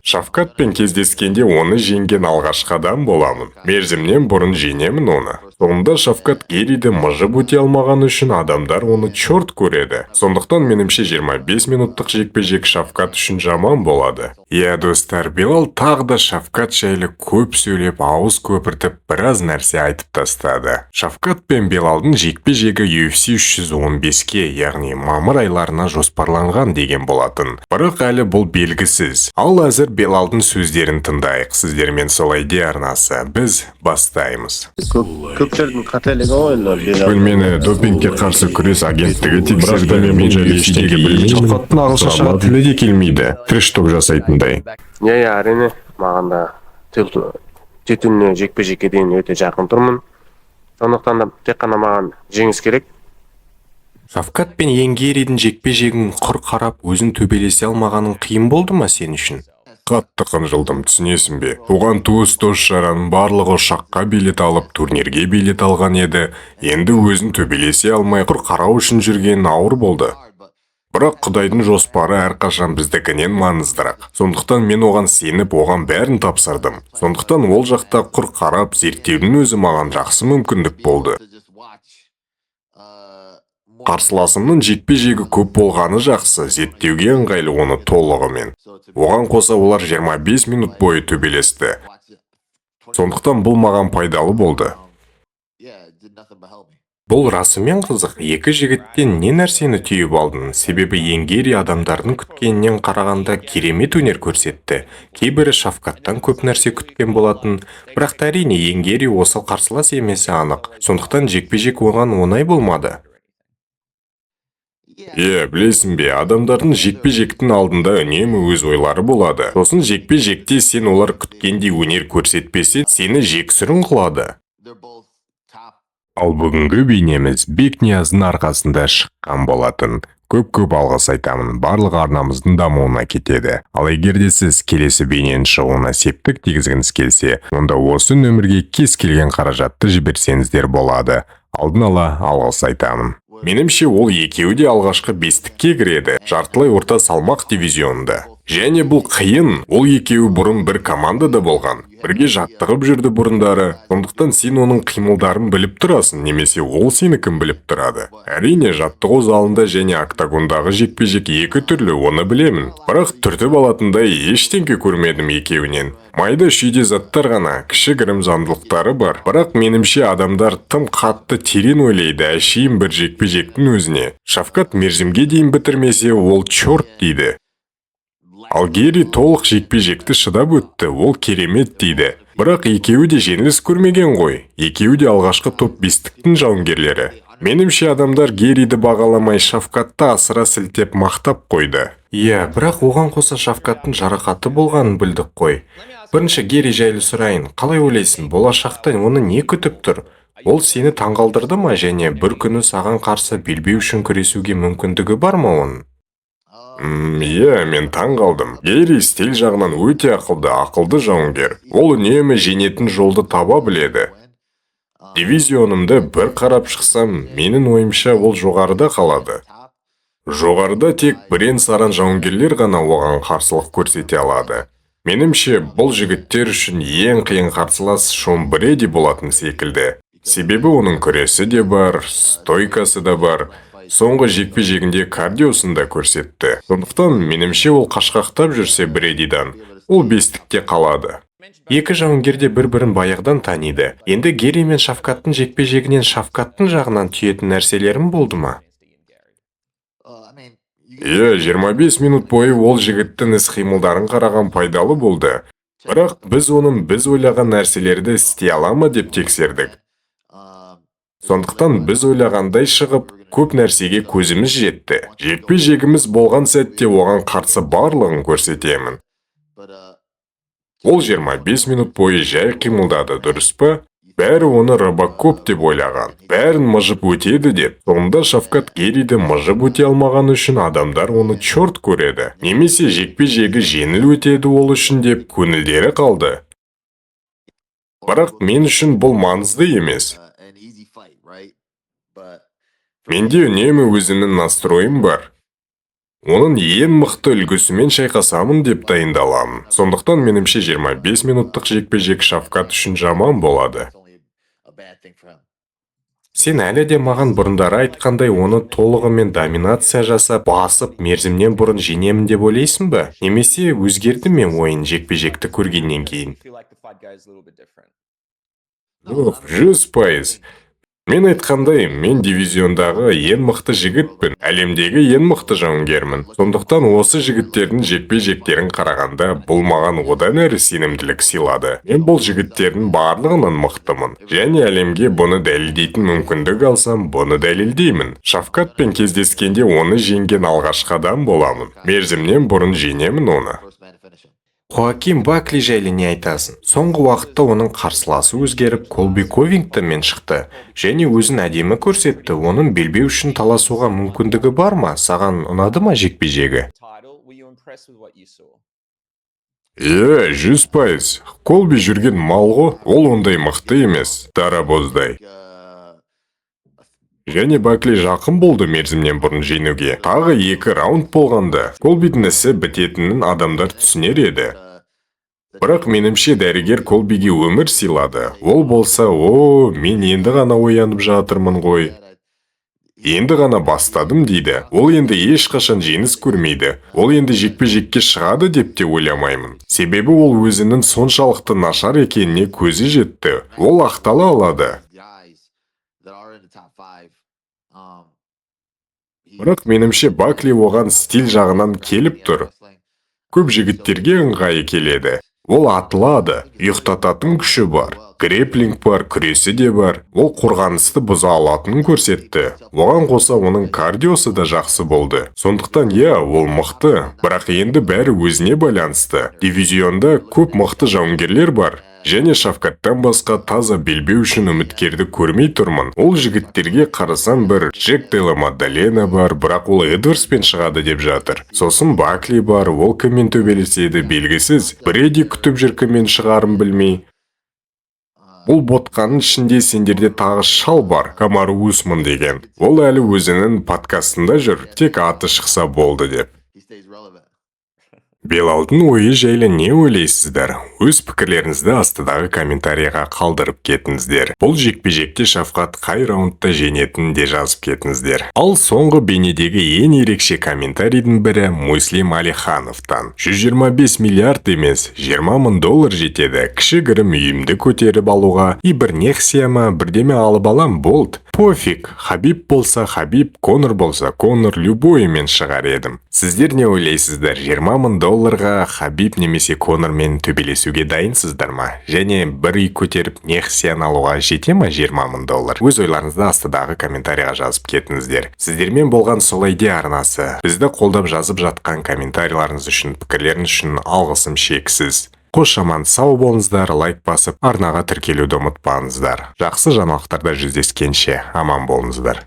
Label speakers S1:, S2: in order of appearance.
S1: Шафкатпен кездескенде оны жеңген алғашқы адам боламын. Мерзімнен бұрын жеңемін оны. Сонда Шафкат Гериді мыжып өте алмаған үшін адамдар оны чорт көреді. Сондықтан менімше 25 минуттық жекпе-жек Шафкат үшін жаман болады. Иә достар, Белал тағы да Шафкат жайлы көп сөйлеп, ауыз көпіртіп, біраз нәрсе айтып тастады. Шафкат пен Белалдың жекпе-жегі UFC 315-ке, яғни мамыр айларына жоспарланған деген болатын. Бірақ әлі бұл белгісіз. Ал әзір Белалдың сөздерін тыңдайық. Сіздермен Сол ID арнасы. Біз бастаймыз.
S2: Көптердің қателігі ғой.
S1: Мені допингке қарсы күрес агенттігі тексерді. Мен жайлы ештеңе білмеймін. Шафкаттың ағылшынша тілі де келмейді. Треш-ток жасайтындай.
S2: Әрине, маған да титуліне жекпе-жекке дейін өте жақын тұрмын. Сондықтан да тек қана маған жеңіс керек.
S1: Шафкат пен Геридің жекпе-жегін құр қарап, өзін төбелесе алмағаның қиын болды ма сен үшін? Қатты қынжылдым, түсінесің бе? Туған туыс дос-жараның барлығы ұшаққа билет алып, турнирге билет алған еді. Енді өзін төбелесе алмай құр қарау үшін жүрген ауыр болды. Бірақ Құдайдың жоспары әрқашан біздікінен маңыздырақ. Сондықтан мен оған сеніп, оған бәрін тапсырдым. Сондықтан ол жақта құр қарап, зерттеудің өзі маған жақсы мүмкіндік болды. Қарсыласымның жекпе-жегі көп болғаны жақсы, зерттеуге ыңғайлы оны толығымен. Оған қоса олар 25 минут бойы төбелесті. Сондықтан бұл маған пайдалы болды. Бұл расымен қызық. Екі жігіттен не нәрсені түйіп алдың? Себебі Гери адамдардың күткенінен қарағанда керемет өнер көрсетті. Кейбірі Шафкаттан көп нәрсе күткен болатын. Бірақ әрине Гери осал қарсылас емесі анық. Сондықтан жекпе-жек оған оңай болмады. Білесің бе, адамдардың жекпе-жектің алдында үнемі өз ойлары болады. Сосын жекпе-жекте сен олар күткендей өнер көрсетпесе, сені жексұрын қылады. Ал бүгінгі бейнеміз Бекнияздың арқасында шыққан болатын. Көп алғыс айтамын, барлық арнамыздың дамуына кетеді. Ал егер де сіз келесі бейненің шығуына септік тигізгіңіз келсе, онда осы нөмірге кез келген қаражатты жіберсеңіздер болады. Алдын ала алғыс айтамын. Менімше ол екеуі де алғашқы бестікке кіреді, жартылай орта салмақ дивизионында. Және бұл қиын, ол екеуі бұрын бір командада болған. Бірге жаттығып жүрді бұрындары. Сондықтан сен оның қимылдарын біліп тұрасың, немесе ол сені кім біліп тұрады. Әрине, жаттығу залында және октагондағы жекпе-жек екі түрлі, оны білемін. Бірақ түртіп алатындай ештеңке көрмедім екеуінен. Майда шүйде заттар ғана, кішігірім заңдылықтары бар. Бірақ менімше адамдар тым қатты терең ойлайды әшейін бір жекпе-жектің өзіне. Шафкат мерзімге дейін бітірмесе, ол чорт дейді. Ал Гери толық жекпе-жекті шыдап өтті, ол керемет дейді. Бірақ екеуі де жеңіліс көрмеген ғой. Екеуі де алғашқы топ бестіктің жауынгерлері. Менімше адамдар Гериді бағаламай Шафкатты асыра сілтеп мақтап қойды. Бірақ оған қоса Шафкаттың жарақаты болғанын білдік қой. Бірінші Гери жайлы сұрайын, қалай ойлайсың, болашақта оны не күтіп тұр? Ол сені таңғалдырды ма, және бір күні саған қарсы белбеу үшін күресуге мүмкіндігі бар ма оның? Мен таң қалдым. Гери стиль жағынан өте ақылды жауынгер. Ол үнемі жеңетін жолды таба біледі. Дивизионымды бір қарап шықсам, менің ойымша ол жоғарыда қалады. Жоғарыда тек бірен-саран жауынгерлер ғана оған қарсылық көрсете алады. Менімше бұл жігіттер үшін ең қиын қарсылас Шон Бреди болатын секілді. Себебі оның күресі де бар, стойкасы да бар. Соңғы жекпе-жегінде кардиосын да көрсетті. Сондықтан менімше ол қашқақтап жүрсе Бредидан, ол бестікте қалады. Екі жауынгер де бір-бірін баяғыдан таниды. Енді Гери мен Шафкаттың жекпе-жегінен Шафкаттың жағынан түйетін нәрселерім болды ма? 25 минут бойы ол жігіттің іс-қимылдарын қараған пайдалы болды. Бірақ біз оның біз ойлаған нәрселерді істей ала ма деп тексердік. Сондықтан біз ойлағандай шығып, көп нәрсеге көзіміз жетті. Жекпе-жегіміз болған сәтте оған қарсы барлығын көрсетемін. Ол 25 минут бойы жай қимылдады, дұрыс па? Бәрі оны Робокоп деп ойлаған. Бәрін мыжып өтеді деп. Сонда Шафкат Гериді мыжып өте алмаған үшін адамдар оны чорт көреді. Немесе жекпе-жегі жеңіл өтеді ол үшін деп көңілдері қалды. Бірақ мен үшін бұл маңызды емес. Менде үнемі өзімнің настройым бар. Оның ең мықты үлгісімен шайқасамын деп дайындаламын. Сондықтан менімше 25 минуттық жекпе-жек Шавкат үшін жаман болады. Сен әлі де маған бұрындары айтқандай оны толығымен доминация жасап, басып, мерзімнен бұрын жеңемін деп ойлайсың ба? Немесе өзгерді ме ойын жекпе-жекті көргеннен кейін? 100%. Мен айтқандай, мен дивизиондағы ең мықты жігітпін, әлемдегі ең мықты жауынгермін. Сондықтан осы жігіттердің жекпе-жектерін қарағанда, бұл маған одан әрі сенімділік сыйлады. Мен бұл жігіттердің барлығынан мықтымын. Және әлемге бұны дәлелдейтін мүмкіндік алсам, бұны дәлелдеймін. Шавкатпен кездескенде оны жеңген алғашқы адам боламын. Мерзімнен бұрын жеңемін оны. Хоаким Бакли жайлы не айтасың? Соңғы уақытта оның қарсыласы өзгеріп, Колби Ковингтонмен шықты. Және өзін әдемі көрсетті. Оның белбеу үшін таласуға мүмкіндігі бар ма? Саған ұнады ма жекпе-жегі? 100%. Колби жүрген мал ғой, ол ондай мықты емес, дарабоздай. Және Бакли жақын болды мерзімнен бұрын жеңуге. Тағы 2 раунд болғанда, Колбидің ісі бітетінін адамдар түсінер еді. Бірақ менімше дәрігер Колбиге өмір сыйлады. Ол болса, мен енді ғана оянып жатырмын ғой. Енді ғана бастадым дейді. Ол енді ешқашан жеңіс көрмейді. Ол енді жекпе-жекке шығады деп те ойламаймын. Себебі ол өзінің соншалықты нашар екеніне көзі жетті. Ол ақтала алады. Бірақ менімше Бакли оған стиль жағынан келіп тұр. Көп жігіттерге ыңғайы келеді. Ол атылады, ұйықтататын күші бар. Греплинг бар, күресі де бар. Ол қорғанысты бұза алатынын көрсетті. Оған қоса оның кардиосы да жақсы болды. Сондықтан ол мықты, бірақ енді бәрі өзіне байланысты. Дивизионда көп мықты жауынгерлер бар. Және Шавкаттан басқа таза белбеу үшін үміткерді көрмей тұрмын. Ол жігіттерге қарасам бір Джек Делла Мадалена бар, бірақ ол Эдвардспен шығады деп жатыр. Сосын Бакли бар, ол кіммен төбелеседі белгісіз. Бреди күтіп жүр, кіммен шығарын білмей. Бұл ботқаның ішінде сендерде тағы шал бар, Камару Усман деген. Ол әлі өзінің подкастында жүр, тек аты шықса болды деп. Белалдың ойы жайлы не ойлайсыздар? Өз пікірлеріңізді астыдағы комментарияға қалдырып кетіңіздер. Бұл жекпе-жекте Шавкат қай раундта жеңетінін де жазып кетіңіздер. Ал соңғы бейнедегі ең ерекше комментарийдің бірі Муслим Алихановтан. 125 миллиард емес, $20 000 жетеді. Кішігірім үйімді көтеріп алуға, бір нехсияма, бірдеме алып алам болды. Пофиг, Хабиб болса Хабиб, Конор болса Конор, любойымен шығар едім. Сіздер не ойлайсыздар? $20 000 Хабиб немесе Конормен төбелесуге дайынсыздар ма? Және бір үй көтеріп нехсияны алуға жете ма $20 000? Өз ойларыңызды астыдағы комментарияға жазып кетіңіздер. Сіздермен болған Солай де арнасы. Бізді қолдап жазып жатқан комментарийларыңыз үшін, пікірлеріңіз үшін алғысым шексіз. Қош аман сау болыңыздар, лайк басып, арнаға тіркелуді ұмытпаңыздар. Жақсы жаңалықтарда жүздескенше аман болыңыздар.